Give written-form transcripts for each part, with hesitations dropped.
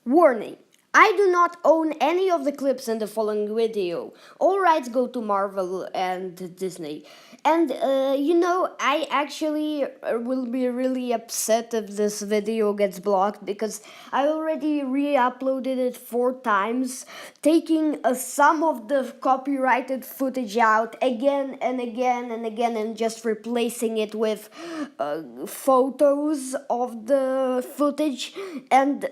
Warning. I do not own any of the clips in the following video. All rights go to Marvel and Disney. And I actually will be really upset if this video gets blocked because I already re-uploaded it 4 times, taking some of the copyrighted footage out again and again and again and just replacing it with photos of the footage, and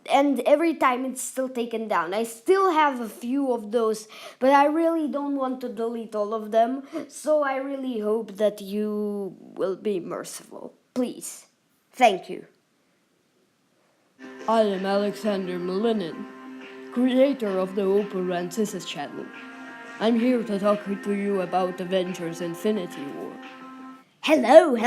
every time it's still taken down. I still have a few of those, but I really don't want to delete all of them, so I really hope that you will be merciful. Please. Thank you. I am Alexander Malinin, creator of the Open Rancis channel. I'm here to talk to you about Avengers Infinity War. Hello,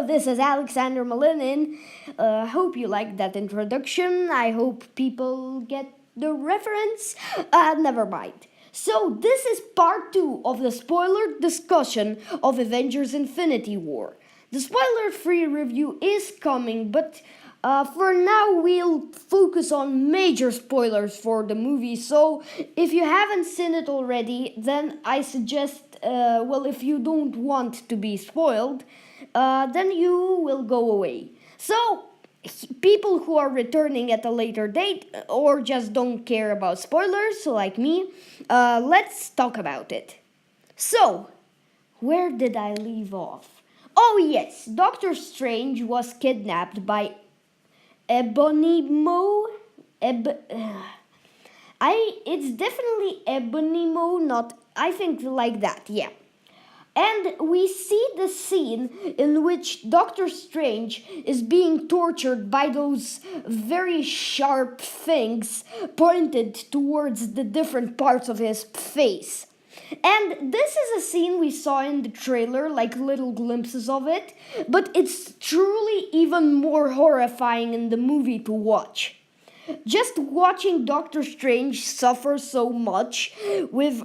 this is Alexander Malinin. Hope you liked that introduction. I hope people get the reference. Never mind. So, this is part 2 of the spoiler discussion of Avengers Infinity War. The spoiler-free review is coming, but for now we'll focus on major spoilers for the movie. So, if you haven't seen it already, then I suggest, if you don't want to be spoiled, then you will go away. So, people who are returning at a later date or just don't care about spoilers, like me, let's talk about it. So, where did I leave off? Oh yes, Doctor Strange was kidnapped by Ebonimo. It's definitely Ebonimo, not, I think like that, yeah. And we see the scene in which Doctor Strange is being tortured by those very sharp things pointed towards the different parts of his face. And this is a scene we saw in the trailer, like little glimpses of it, but it's truly even more horrifying in the movie to watch. Just watching Doctor Strange suffer so much with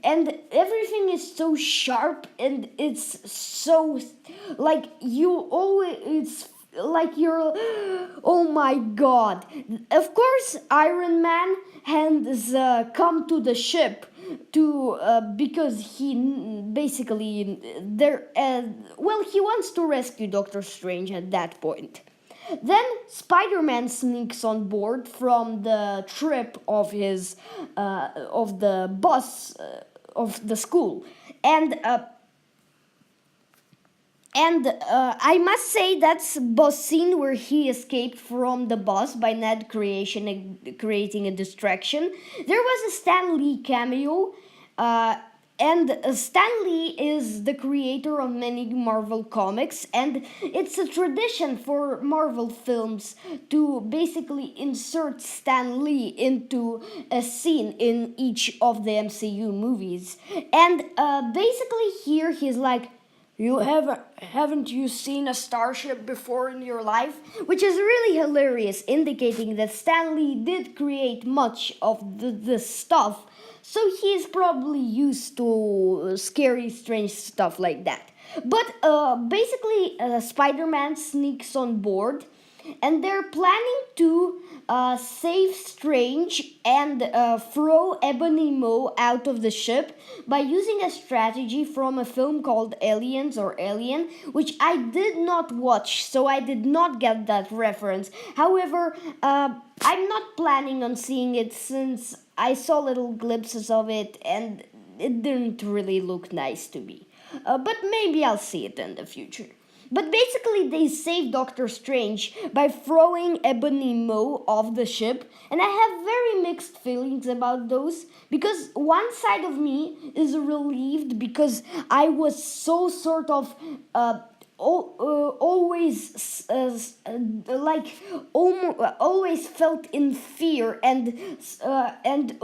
and everything is so sharp, and it's so like you always, it's like you're, oh my god. Of course Iron Man has come to the ship to because he basically he wants to rescue Doctor Strange at that point. Then Spider-Man sneaks on board from the trip of his of the bus of the school, and I must say that's bus scene where he escaped from the bus by Ned creating a distraction. There was a Stan Lee cameo. And Stan Lee is the creator of many Marvel comics, and it's a tradition for Marvel films to basically insert Stan Lee into a scene in each of the MCU movies. And basically here he's like, haven't you seen a starship before in your life? Which is really hilarious, indicating that Stan Lee did create much of this stuff, so he's probably used to scary, strange stuff like that. But basically, Spider-Man sneaks on board, and they're planning to save Strange and throw Ebonimo out of the ship by using a strategy from a film called Aliens or Alien, which I did not watch, so I did not get that reference. However, I'm not planning on seeing it since I saw little glimpses of it and it didn't really look nice to me. But maybe I'll see it in the future. But basically, they save Doctor Strange by throwing Ebonimo off the ship, and I have very mixed feelings about those, because one side of me is relieved because I was so sort of always always felt in fear and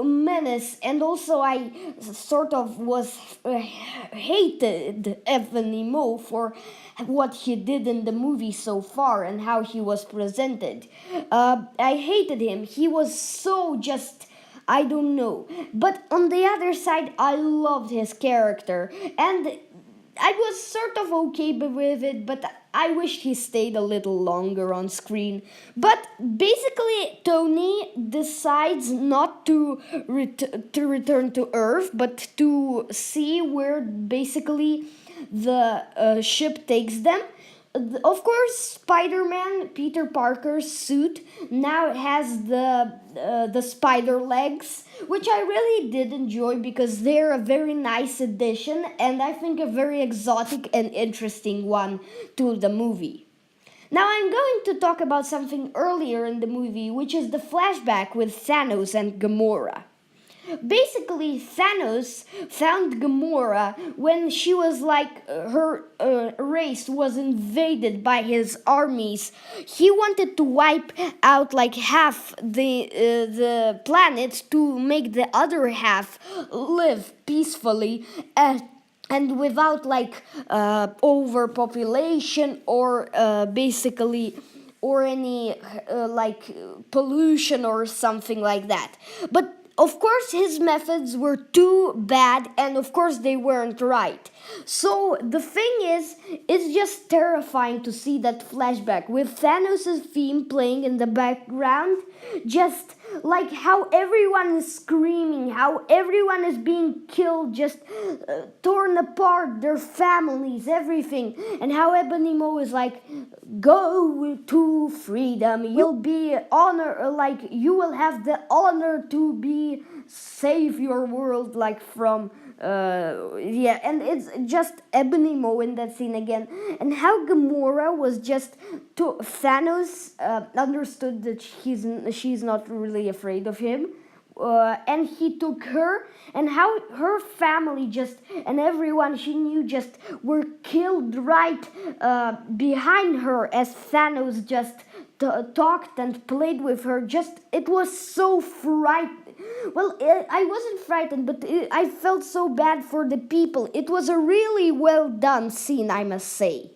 menace, and also I sort of was hated Ebonimo for what he did in the movie so far and how he was presented. I hated him. He was so just, I don't know. But on the other side, I loved his character, and I was sort of okay with it, but I wished he stayed a little longer on screen. But basically, Tony decides not to return to Earth, but to see where basically the ship takes them. Of course, Spider-Man, Peter Parker's suit now has the spider legs, which I really did enjoy because they're a very nice addition and I think a very exotic and interesting one to the movie. Now I'm going to talk about something earlier in the movie, which is the flashback with Thanos and Gamora. Basically, Thanos found Gamora when she was like her race was invaded by his armies. He wanted to wipe out like half the planet to make the other half live peacefully and without like overpopulation or basically or any like pollution or something like that. But of course, his methods were too bad, and of course, they weren't right. So, the thing is, it's just terrifying to see that flashback with Thanos' theme playing in the background. Just like how everyone is screaming, how everyone is being killed, just torn apart, their families, everything. And how Ebony Maw is like, go to freedom, you'll be honor, like you will have the honor to be save your world like from yeah, and it's just Ebony Maw in that scene again, and how Gamora was just to Thanos understood that she's not really afraid of him, and he took her, and how her family just and everyone she knew just were killed right behind her as Thanos just talked and played with her. Just it was so frightening. Well, I wasn't frightened, but I felt so bad for the people. It was a really well done scene, I must say.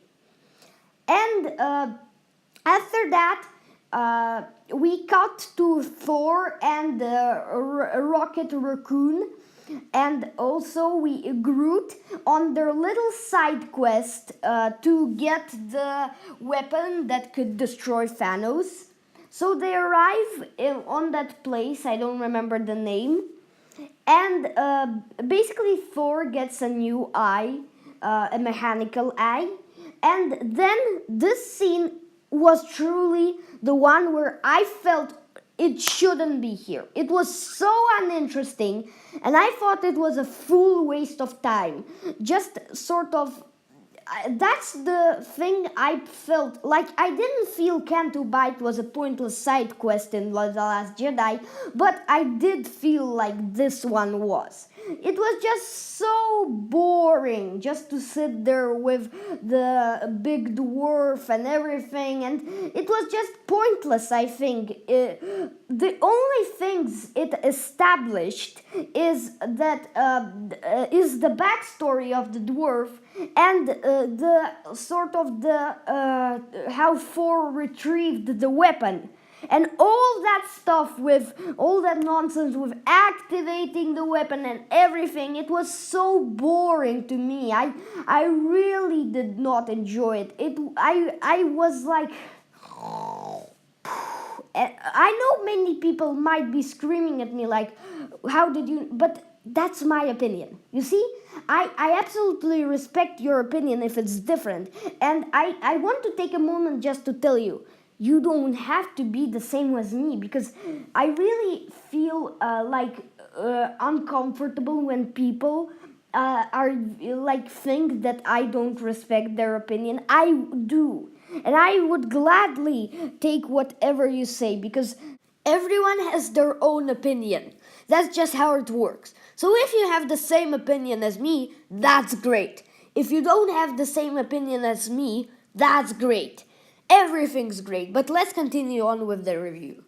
And after that, we cut to Thor and Rocket Raccoon, and also we Groot on their little side quest to get the weapon that could destroy Thanos. So they arrive on that place, I don't remember the name, and basically Thor gets a new eye, a mechanical eye, and then this scene was truly the one where I felt it shouldn't be here. It was so uninteresting, and I thought it was a full waste of time. Just sort of that's the thing I felt like. I didn't feel Canto Bite was a pointless side quest in The Last Jedi, but I did feel like this one was. It was just so boring just to sit there with the big dwarf and everything, and it was just pointless, I think. The only things it established is that is the backstory of the dwarf and the sort of the how Thor retrieved the weapon. And all that stuff with all that nonsense with activating the weapon and everything, it was so boring to me. I really did not enjoy it. I was like I know many people might be screaming at me like, how did you, but that's my opinion. You see, I absolutely respect your opinion if it's different. And I want to take a moment just to tell you, you don't have to be the same as me, because I really feel uncomfortable when people are like think that I don't respect their opinion. I do. And I would gladly take whatever you say, because everyone has their own opinion. That's just how it works. So if you have the same opinion as me, that's great. If you don't have the same opinion as me, that's great. Everything's great, but let's continue on with the review.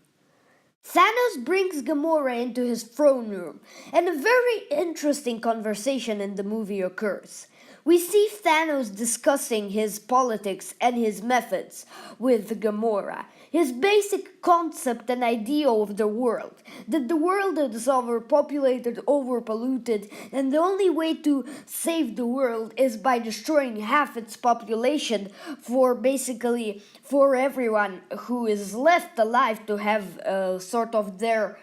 Thanos brings Gamora into his throne room, and a very interesting conversation in the movie occurs. We see Thanos discussing his politics and his methods with Gamora. His basic concept and idea of the world, that the world is overpopulated, overpolluted, and the only way to save the world is by destroying half its population for basically for everyone who is left alive to have sort of their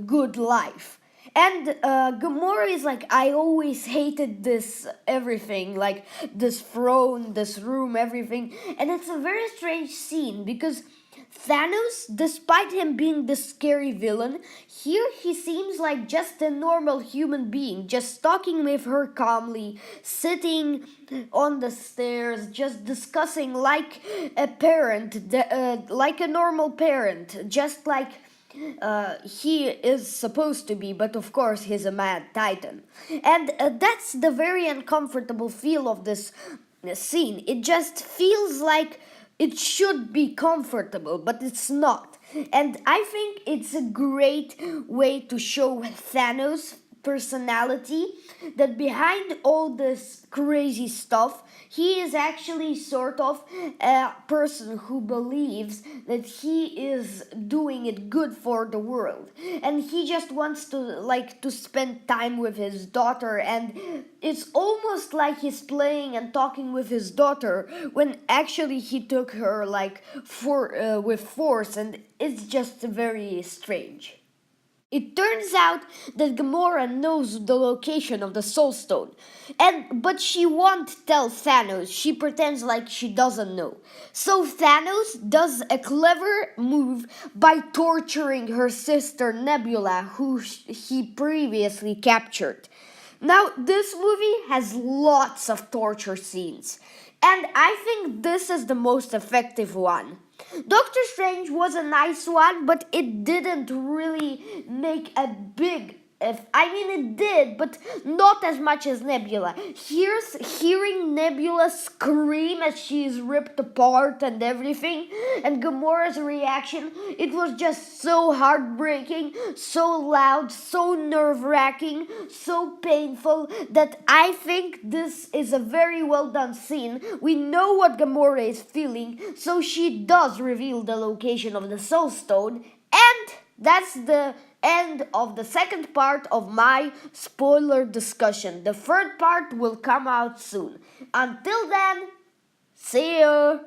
good life. And Gamora is like, I always hated this everything, like this throne, this room, everything. And it's a very strange scene because Thanos, despite him being the scary villain, here he seems like just a normal human being, just talking with her calmly, sitting on the stairs, just discussing like a parent, like a normal parent, just like he is supposed to be, but of course he's a mad titan. And that's the very uncomfortable feel of this scene. It just feels like it should be comfortable, but it's not. And I think it's a great way to show Thanos' personality, that behind all this crazy stuff, he is actually sort of a person who believes that he is doing it good for the world, and he just wants to spend time with his daughter, and it's almost like he's playing and talking with his daughter when actually he took her with force, and it's just very strange. It turns out that Gamora knows the location of the Soul Stone, but she won't tell Thanos. She pretends like she doesn't know. So Thanos does a clever move by torturing her sister Nebula, who he previously captured. Now, this movie has lots of torture scenes, and I think this is the most effective one. Doctor Strange was a nice one, but it didn't really make a big I mean, it did, but not as much as Nebula. Hearing Nebula scream as she is ripped apart and everything, and Gamora's reaction, it was just so heartbreaking, so loud, so nerve-wracking, so painful, that I think this is a very well done scene. We know what Gamora is feeling, so she does reveal the location of the Soul Stone, and that's the end of the second part of my spoiler discussion. The third part will come out soon. Until then, see you!